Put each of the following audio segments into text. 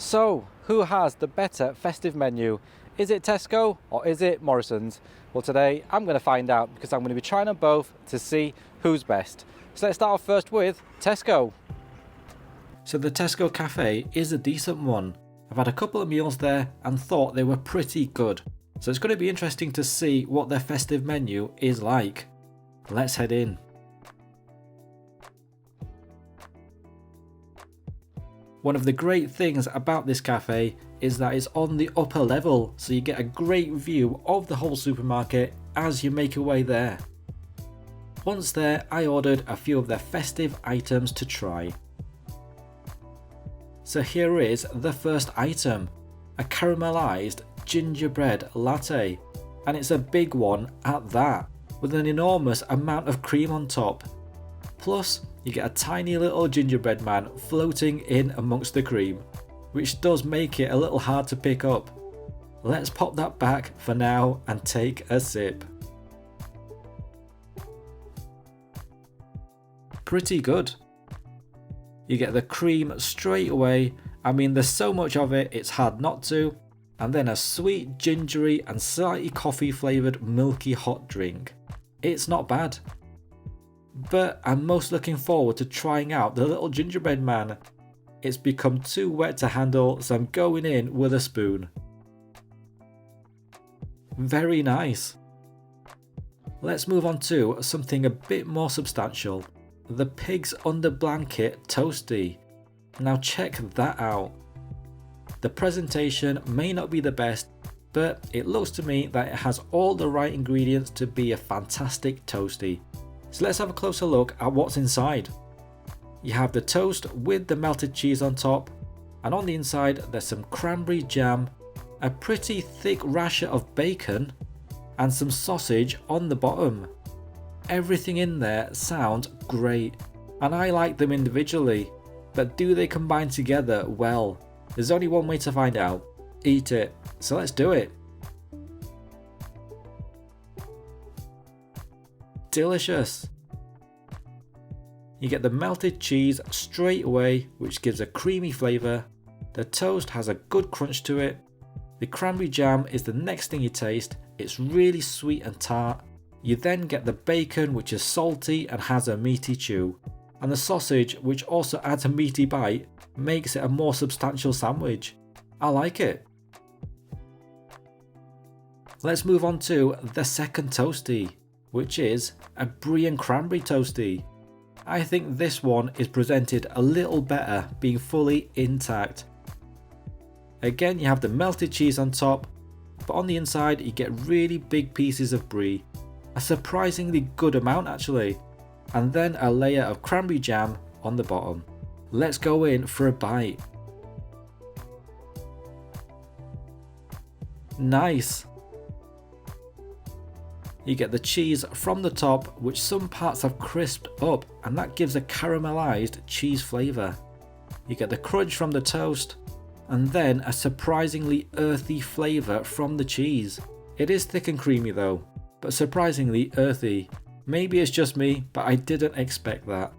So, who has the better festive menu? Is it Tesco or is it Morrisons? Well, today I'm going to find out because I'm going to be trying them both to see who's best. So let's start off first with Tesco. So the Tesco cafe is a decent one. I've had a couple of meals there and thought they were pretty good. So it's going to be interesting to see what their festive menu is like. Let's head in. One of the great things about this cafe is that it's on the upper level, so you get a great view of the whole supermarket as you make your way there. Once there, I ordered a few of their festive items to try. So here is the first item, a caramelized gingerbread latte, and it's a big one at that, with an enormous amount of cream on top. Plus, you get a tiny little gingerbread man floating in amongst the cream, which does make it a little hard to pick up. Let's pop that back for now and take a sip. Pretty good. You get the cream straight away. I mean, there's so much of it, it's hard not to. And then a sweet, gingery and slightly coffee flavoured milky hot drink. It's not bad. But I'm most looking forward to trying out the little gingerbread man. It's become too wet to handle, so I'm going in with a spoon. Very nice. Let's move on to something a bit more substantial. The Pig's Under Blanket Toasty. Now check that out. The presentation may not be the best, but it looks to me that it has all the right ingredients to be a fantastic toasty. So let's have a closer look at what's inside. You have the toast with the melted cheese on top, and on the inside there's some cranberry jam, a pretty thick rasher of bacon, and some sausage on the bottom. Everything in there sounds great, and I like them individually, but do they combine together? Well, there's only one way to find out. Eat it. So let's do it. Delicious. You get the melted cheese straight away, which gives a creamy flavour. The toast has a good crunch to it. The cranberry jam is the next thing you taste. It's really sweet and tart. You then get the bacon, which is salty and has a meaty chew. And the sausage, which also adds a meaty bite, makes it a more substantial sandwich. I like it. Let's move on to the second toasty, which is a brie and cranberry toasty. I think this one is presented a little better, being fully intact. Again, you have the melted cheese on top, but on the inside you get really big pieces of brie, a surprisingly good amount actually, and then a layer of cranberry jam on the bottom. Let's go in for a bite. Nice. You get the cheese from the top, which some parts have crisped up, and that gives a caramelized cheese flavour. You get the crunch from the toast, and then a surprisingly earthy flavour from the cheese. It is thick and creamy though, but surprisingly earthy. Maybe it's just me, but I didn't expect that.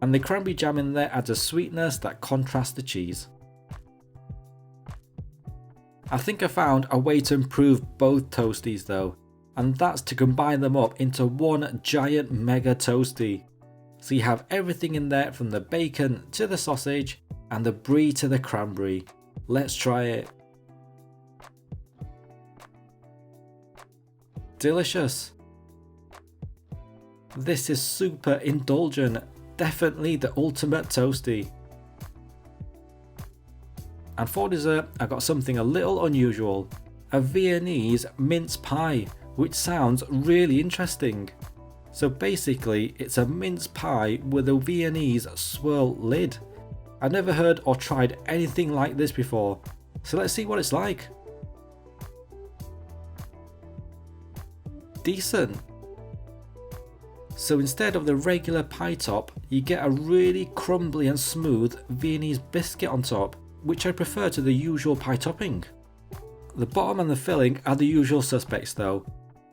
And the cranberry jam in there adds a sweetness that contrasts the cheese. I think I found a way to improve both toasties though, and that's to combine them up into one giant mega toasty. So you have everything in there, from the bacon to the sausage and the brie to the cranberry. Let's try it. Delicious. This is super indulgent, definitely the ultimate toasty. And for dessert, I got something a little unusual, a Viennese mince pie, which sounds really interesting. So basically, it's a mince pie with a Viennese swirl lid. I've never heard or tried anything like this before, so let's see what it's like. Decent. So instead of the regular pie top, you get a really crumbly and smooth Viennese biscuit on top, which I prefer to the usual pie topping. The bottom and the filling are the usual suspects though.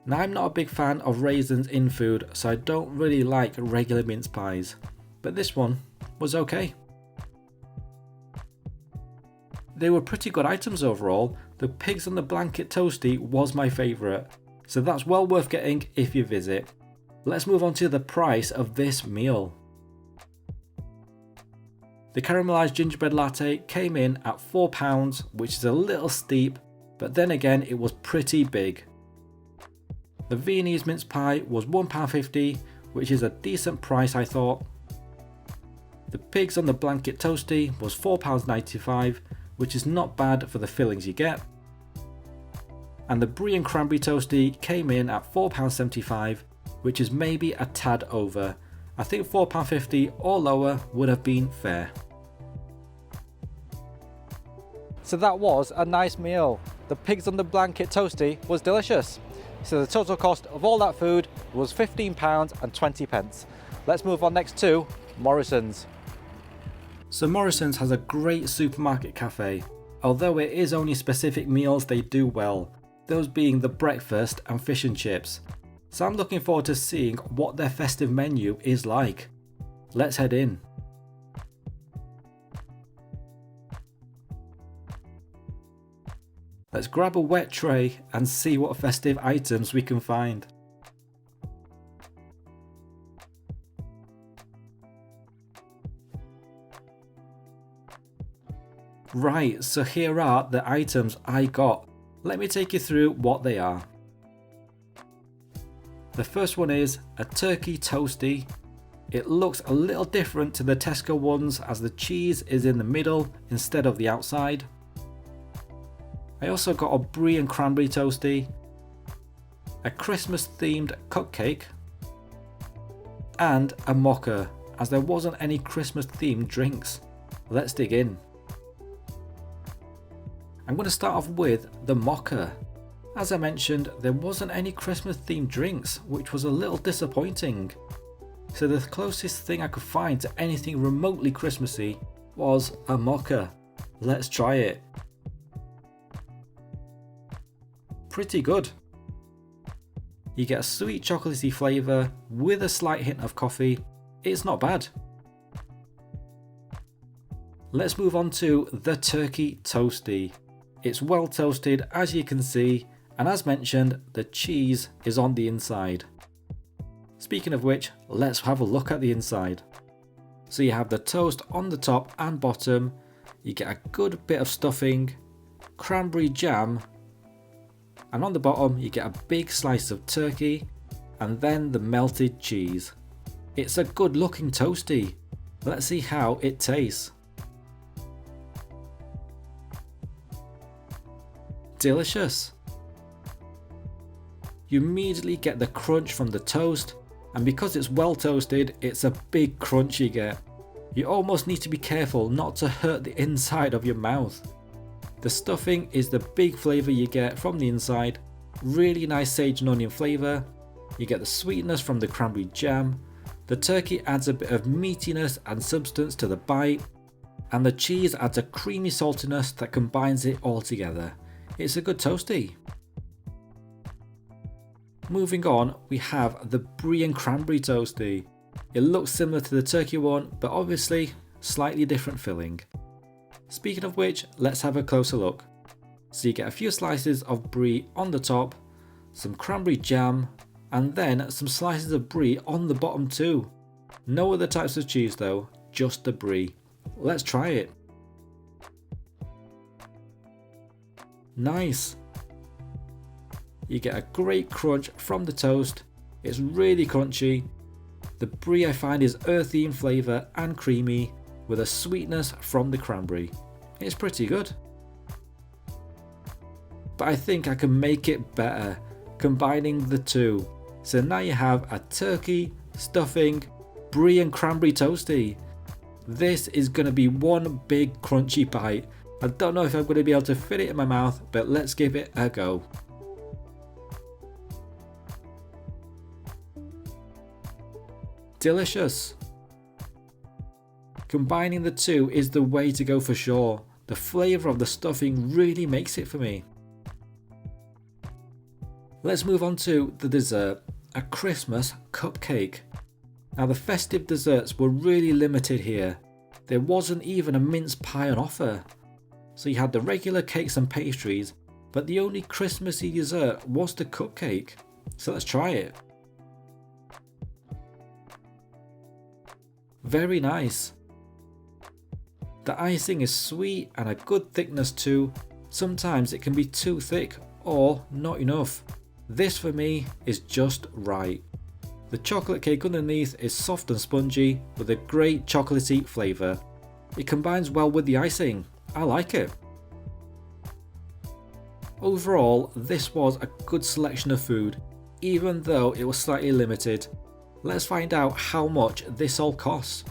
Now, I'm not a big fan of raisins in food, so I don't really like regular mince pies, but this one was okay. they were pretty good items overall. The pigs on the blanket toasty was my favourite, so that's well worth getting if you visit. Let's move on to the price of this meal. The caramelised gingerbread latte came in at £4, which is a little steep, but then again it was pretty big. The Viennese mince pie was £1.50, which is a decent price I thought. The pigs on the blanket toasty was £4.95, which is not bad for the fillings you get. And the brie and cranberry toasty came in at £4.75, which is maybe a tad over. I think £4.50 or lower would have been fair. So that was a nice meal. The pigs on the blanket toasty was delicious. So the total cost of all that food was £15.20. Let's move on next to Morrisons. So Morrisons has a great supermarket cafe, although it is only specific meals they do well, those being the breakfast and fish and chips. So I'm looking forward to seeing what their festive menu is like. Let's head in. Let's grab a wet tray and see what festive items we can find. Right, so here are the items I got. Let me take you through what they are. The first one is a turkey toasty. It looks a little different to the Tesco ones as the cheese is in the middle instead of the outside. I also got a brie and cranberry toasty, a Christmas themed cupcake, and a mocha, as there wasn't any Christmas themed drinks. Let's dig in. I'm going to start off with the mocha. As I mentioned, there wasn't any Christmas themed drinks, which was a little disappointing. So the closest thing I could find to anything remotely Christmassy was a mocha. Let's try it. Pretty good. You get a sweet chocolatey flavour with a slight hint of coffee. It's not bad. Let's move on to the turkey toasty. It's well toasted as you can see, and as mentioned, the cheese is on the inside. Speaking of which, let's have a look at the inside. So you have the toast on the top and bottom, you get a good bit of stuffing, cranberry jam, and on the bottom you get a big slice of turkey and then the melted cheese. It's a good looking toasty. Let's see how it tastes. Delicious. You immediately get the crunch from the toast, and because it's well toasted, it's a big crunch you get. You almost need to be careful not to hurt the inside of your mouth. The stuffing is the big flavour you get from the inside, really nice sage and onion flavour. You get the sweetness from the cranberry jam, the turkey adds a bit of meatiness and substance to the bite, and the cheese adds a creamy saltiness that combines it all together. It's a good toasty. Moving on, we have the brie and cranberry toasty. It looks similar to the turkey one, but obviously slightly different filling. Speaking of which, let's have a closer look. So you get a few slices of brie on the top, some cranberry jam, and then some slices of brie on the bottom too. No other types of cheese though, just the brie. Let's try it. Nice. You get a great crunch from the toast. It's really crunchy. The brie I find is earthy in flavour and creamy, with a sweetness from the cranberry. It's pretty good. But I think I can make it better, combining the two. So now you have a turkey, stuffing, brie and cranberry toasty. This is going to be one big crunchy bite. I don't know if I'm going to be able to fit it in my mouth, but let's give it a go. Delicious. Combining the two is the way to go for sure. The flavour of the stuffing really makes it for me. Let's move on to the dessert, a Christmas cupcake. Now the festive desserts were really limited here. There wasn't even a mince pie on offer. So you had the regular cakes and pastries, but the only Christmassy dessert was the cupcake. So let's try it. Very nice. The icing is sweet and a good thickness too. Sometimes it can be too thick or not enough. This for me is just right. The chocolate cake underneath is soft and spongy with a great chocolatey flavour. It combines well with the icing. I like it. Overall, this was a good selection of food, even though it was slightly limited. Let's find out how much this all costs.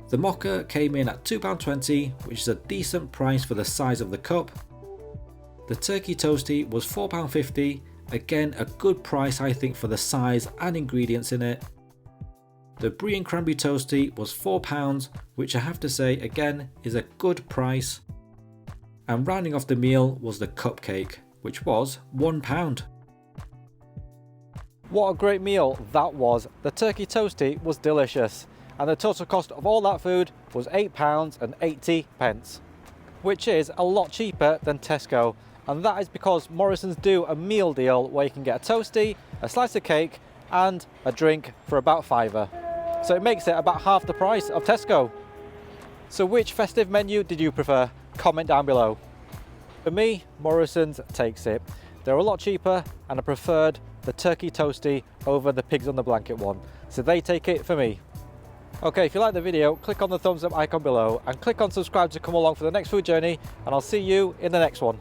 The mocha came in at £2.20, which is a decent price for the size of the cup. The turkey toasty was £4.50, again a good price I think for the size and ingredients in it. The brie and cranberry toasty was £4, which I have to say again is a good price. And rounding off the meal was the cupcake, which was £1. What a great meal that was. The turkey toasty was delicious, and the total cost of all that food was £8.80, which is a lot cheaper than Tesco, and that is because Morrisons do a meal deal where you can get a toasty, a slice of cake and a drink for about £5. So it makes it about half the price of Tesco. So which festive menu did you prefer? Comment down below. For me, Morrisons takes it. They're a lot cheaper and I preferred the turkey toasty over the pigs on the blanket one. So they take it for me. Okay, if you like the video, click on the thumbs up icon below and click on subscribe to come along for the next food journey, and I'll see you in the next one.